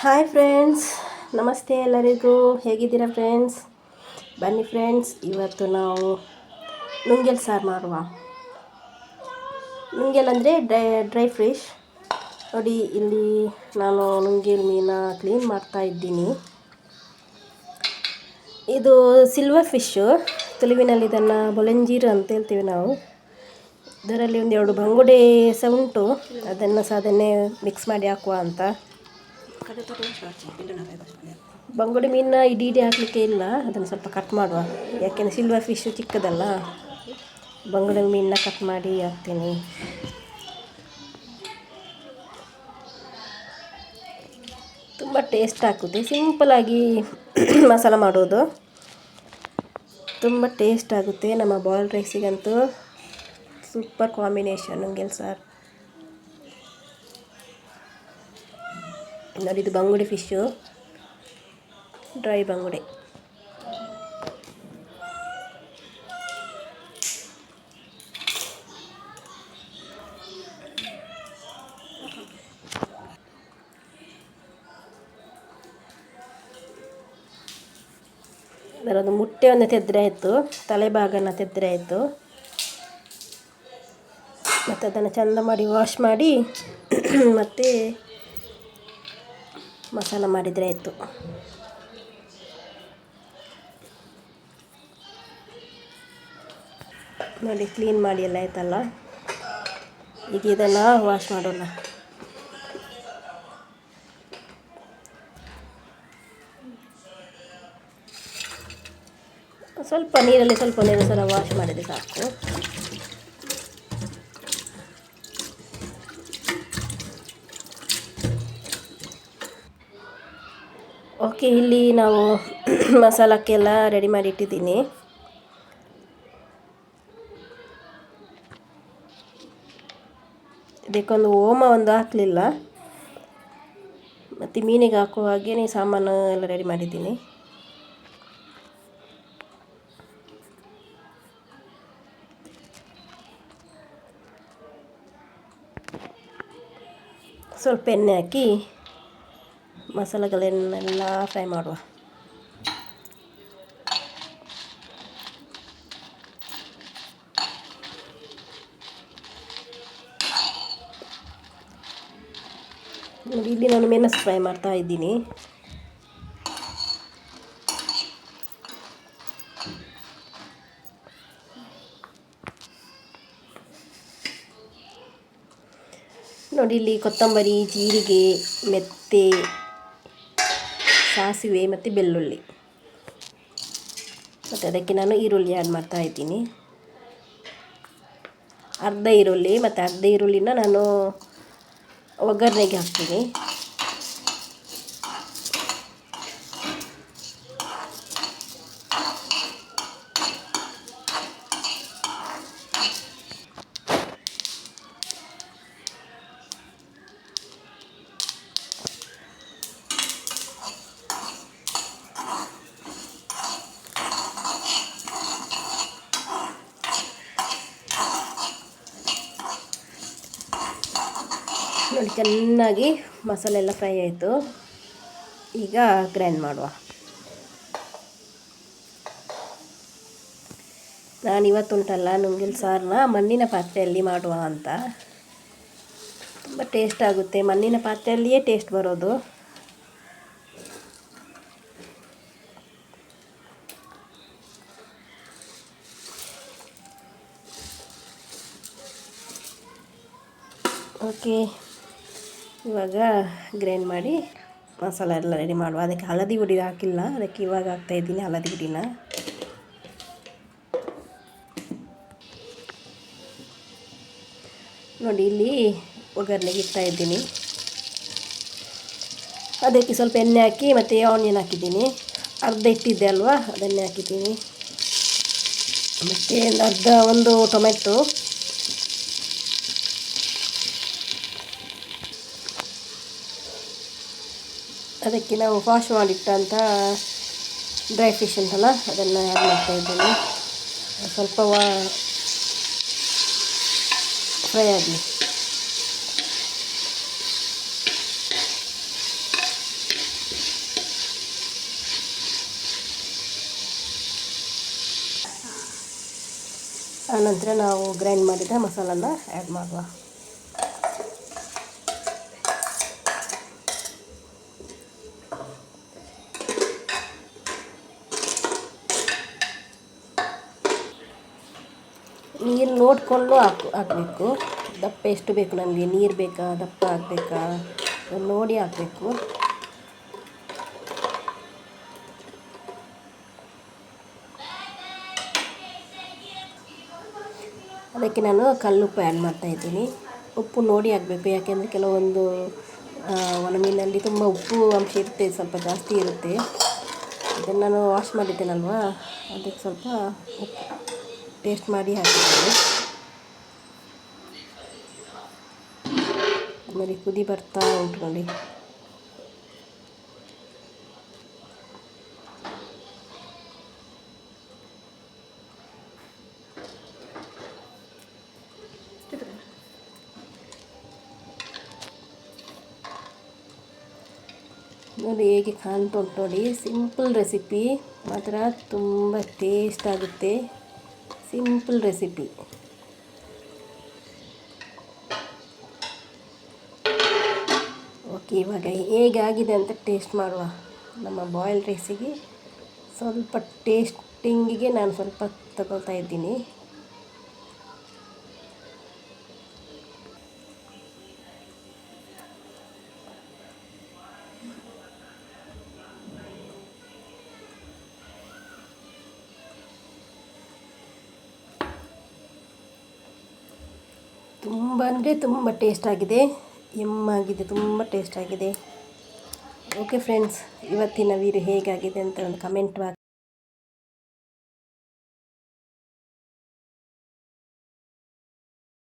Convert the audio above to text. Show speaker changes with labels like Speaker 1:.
Speaker 1: Hi friends, ನಮಸ್ತೆ ಎಲ್ಲರಿಗೂ. ಹೇಗಿದ್ದೀರಾ ಫ್ರೆಂಡ್ಸ್? ಬನ್ನಿ ಫ್ರೆಂಡ್ಸ್, ಇವತ್ತು ನಾವು ನುಂಗೆಲ್ ಸಾರು ಮಾಡುವ. ನುಂಗೆಲ್ ಅಂದರೆ ಡ್ರೈ ಫಿಶ್. ನೋಡಿ, ಇಲ್ಲಿ ನಾನು ನುಂಗೆಲ್ ಮೀನ ಕ್ಲೀನ್ ಮಾಡ್ತಾ ಇದ್ದೀನಿ. ಇದು ಸಿಲ್ವರ್ ಫಿಶ್ಶು. ತುಳುವಿನಲ್ಲಿ ಇದನ್ನು ಬೊಳಂಜೀರು ಅಂತ ಹೇಳ್ತೀವಿ ನಾವು. ಇದರಲ್ಲಿ ಒಂದೆರಡು ಬಂಗುಡೆ ಸಹ ಉಂಟು, ಅದನ್ನೇ ಮಿಕ್ಸ್ ಮಾಡಿ ಹಾಕುವ ಅಂತ. ಬಂಗುಡೆ ಮೀನನ್ನ ಇಡೀ ಹಾಕಲಿಕ್ಕೆ ಇಲ್ಲ, ಅದನ್ನು ಸ್ವಲ್ಪ ಕಟ್ ಮಾಡುವ. ಯಾಕೆಂದರೆ ಸಿಲ್ವರ್ ಫಿಶ್ಶು ಚಿಕ್ಕದಲ್ಲ, ಬಂಗುಡೆ ಮೀನನ್ನ ಕಟ್ ಮಾಡಿ ಹಾಕ್ತೀನಿ. ತುಂಬ ಟೇಸ್ಟ್ ಆಗುತ್ತೆ. ಸಿಂಪಲಾಗಿ ಮಸಾಲ ಮಾಡೋದು, ತುಂಬ ಟೇಸ್ಟ್ ಆಗುತ್ತೆ. ನಮ್ಮ ಬಾಯ್ಲ್ಡ್ ರೈಸಿಗಂತೂ ಸೂಪರ್ ಕಾಂಬಿನೇಷನ್ ನುಂಗೆಲ್ ಸಾರು. ನೋಡಿ, ಇದು ಬಂಗುಡೆ ಫಿಶ್ಶು, ಡ್ರೈ ಬಂಗುಡೆ. ಅದರದ್ದು ಮುಟ್ಟೆಯನ್ನು ತೆಗೆದ್ರೆ ಆಯಿತು, ತಲೆ ಭಾಗನ ತೆಗೆದ್ರೆ ಆಯಿತು. ಮತ್ತು ಅದನ್ನು ಚೆಂದ ಮಾಡಿ ವಾಶ್ ಮಾಡಿ ಮತ್ತು ಮಸಾಲ ಮಾಡಿದರೆ ಆಯಿತು. ನೋಡಿ, ಕ್ಲೀನ್ ಮಾಡಿ ಎಲ್ಲ ಆಯ್ತಲ್ಲ. ಈಗ ಇದನ್ನು ವಾಶ್ ಮಾಡೋಣ. ಸ್ವಲ್ಪ ನೀರಲ್ಲಿ ಸ್ವಲ್ಪ ಒಂದು ಸಲ ವಾಶ್ ಮಾಡಿದರೆ ಸಾಕು. ಓಕೆ, ಇಲ್ಲಿ ನಾವು ಮಸಾಲಕ್ಕೆಲ್ಲ ರೆಡಿ ಮಾಡಿ ಇಟ್ಟಿದ್ದೀನಿ. ಇದಕ್ಕೊಂದು ಓಮ ಒಂದು ಹಾಕಲಿಲ್ಲ, ಮತ್ತು ಮೀನಿಗೆ ಹಾಕುವ ಹಾಗೆ ಸಾಮಾನು ಎಲ್ಲ ರೆಡಿ ಮಾಡಿದ್ದೀನಿ. ಸ್ವಲ್ಪ ಎಣ್ಣೆ ಹಾಕಿ ಮಸಾಲೆಗಳನ್ನೆಲ್ಲ ಫ್ರೈ ಮಾಡುವ. ನೋಡಿ, ಇಲ್ಲಿ ನಾನು ಮೆಣಸು ಫ್ರೈ ಮಾಡ್ತಾ ಇದ್ದೀನಿ. ನೋಡಿ, ಇಲ್ಲಿ ಕೊತ್ತಂಬರಿ, ಜೀರಿಗೆ, ಮೆಂತೆ, ಸಾಸಿವೆ ಮತ್ತು ಬೆಳ್ಳುಳ್ಳಿ, ಮತ್ತು ಅದಕ್ಕೆ ನಾನು ಈರುಳ್ಳಿ ಆ್ಯಡ್ ಮಾಡ್ತಾ ಇದ್ದೀನಿ. ಅರ್ಧ ಈರುಳ್ಳಿ, ಮತ್ತು ಅರ್ಧ ಈರುಳ್ಳಿನ ನಾನು ಒಗ್ಗರಣೆಗೆ ಹಾಕ್ತೀನಿ. ನೋಡಿ, ಚೆನ್ನಾಗಿ ಮಸಾಲೆ ಎಲ್ಲ ಫ್ರೈ ಆಯಿತು. ಈಗ ಗ್ರೈಂಡ್ ಮಾಡುವ. ನಾನು ಇವತ್ತುಂಟಲ್ಲ ನುಂಗೆಲ್ ಸಾರನ್ನ ಮಣ್ಣಿನ ಪಾತ್ರೆಯಲ್ಲಿ ಮಾಡುವ ಅಂತ. ತುಂಬ ಟೇಸ್ಟ್ ಆಗುತ್ತೆ, ಮಣ್ಣಿನ ಪಾತ್ರೆಯಲ್ಲಿಯೇ ಟೇಸ್ಟ್ ಬರೋದು. ಓಕೆ, ಇವಾಗ ಗ್ರೈಂಡ್ ಮಾಡಿ ಮಸಾಲ ಎಲ್ಲ ರೆಡಿ ಮಾಡುವ. ಅದಕ್ಕೆ ಹಳದಿ ಪುಡಿ ಹಾಕಿಲ್ಲ, ಅದಕ್ಕೆ ಇವಾಗ ಹಾಕ್ತಾಯಿದ್ದೀನಿ ಹಳದಿ ಪುಡಿನ. ನೋಡಿ, ಇಲ್ಲಿ ಒಗ್ಗರಣೆಗೆ ಇಡ್ತಾಯಿದ್ದೀನಿ. ಅದಕ್ಕೆ ಸ್ವಲ್ಪ ಎಣ್ಣೆ ಹಾಕಿ ಮತ್ತು ಆನಿಯನ್ ಹಾಕಿದ್ದೀನಿ. ಅರ್ಧ ಇಟ್ಟಿದ್ದೆ ಅಲ್ವಾ, ಅದನ್ನೇ ಹಾಕಿದ್ದೀನಿ. ಮತ್ತು ಒಂದು ಟೊಮೆಟೊ, ಅದಕ್ಕೆ ನಾವು ವಾಶ್ ಮಾಡಿಟ್ಟಂಥ ಡ್ರೈ ಫಿಶ್ ಉಂಟಲ್ಲ, ಅದನ್ನು ಆ್ಯಡ್ ಮಾಡ್ತಾಯಿದ್ದೀನಿ. ಸ್ವಲ್ಪ ಫ್ರೈ ಆಗಲಿ. ಆನಂತರ ನಾವು ಗ್ರೈಂಡ್ ಮಾಡಿದ ಮಸಾಲನ ಆ್ಯಡ್ ಮಾಡುವ. ನೀರು ನೋಡಿಕೊಂಡು ಹಾಕಬೇಕು. ದಪ್ಪ ಎಷ್ಟು ಬೇಕು ನಮಗೆ, ನೀರು ಬೇಕಾ ದಪ್ಪ ಹಾಕಬೇಕಾ ನೋಡಿ ಹಾಕಬೇಕು. ಅದಕ್ಕೆ ನಾನು ಕಲ್ಲುಪ್ಪು ಆ್ಯಡ್ ಮಾಡ್ತಾಯಿದ್ದೀನಿ. ಉಪ್ಪು ನೋಡಿ ಹಾಕಬೇಕು, ಯಾಕೆಂದರೆ ಕೆಲವೊಂದು ಒಣಮೀನಲ್ಲಿ ತುಂಬ ಉಪ್ಪು ಅಂಶ ಇರುತ್ತೆ, ಸ್ವಲ್ಪ ಜಾಸ್ತಿ ಇರುತ್ತೆ. ಇದನ್ನು ನಾನು ವಾಶ್ ಮಾಡಿದ್ದೇನಲ್ವ, ಅದಕ್ಕೆ ಸ್ವಲ್ಪ ಉಪ್ಪು ಟೇಸ್ಟ್ ಮಾಡಿ ಹಾಕಿದ್ದೀನಿ. ಆಮೇಲೆ ಕುದಿ ಬರ್ತಾ ಉಂಟು ನೋಡಿ. ನೋಡಿ ಹೇಗೆ ಕಾಣ್ತಾ ಉಂಟು ನೋಡಿ. ಸಿಂಪಲ್ ರೆಸಿಪಿ ಮಾತ್ರ ತುಂಬ ಟೇಸ್ಟ್ ಆಗುತ್ತೆ. Simple recipe. ಓಕೆ, ಇವಾಗ ಹೇಗಾಗಿದೆ ಅಂತ ಟೇಸ್ಟ್ ಮಾಡುವ. ನಮ್ಮ ಬಾಯ್ಲ್ಡ್ ರೈಸಿಗೆ ಸ್ವಲ್ಪ ಟೇಸ್ಟಿಂಗಿಗೆ ನಾನು ಸ್ವಲ್ಪ ತಗೊಳ್ತಾ ಇದ್ದೀನಿ. ತುಂಬ ಅಂದರೆ ತುಂಬ ಟೇಸ್ಟ್ ಆಗಿದೆ, ಎಮ್ಮಾಗಿದೆ, ತುಂಬ ಟೇಸ್ಟ್ ಆಗಿದೆ. ಓಕೆ ಫ್ರೆಂಡ್ಸ್, ಇವತ್ತಿನ ವೀಡಿಯೋ ಹೇಗಾಗಿದೆ ಅಂತ ಒಂದು ಕಮೆಂಟ್ ಬಾಕ್ಸ್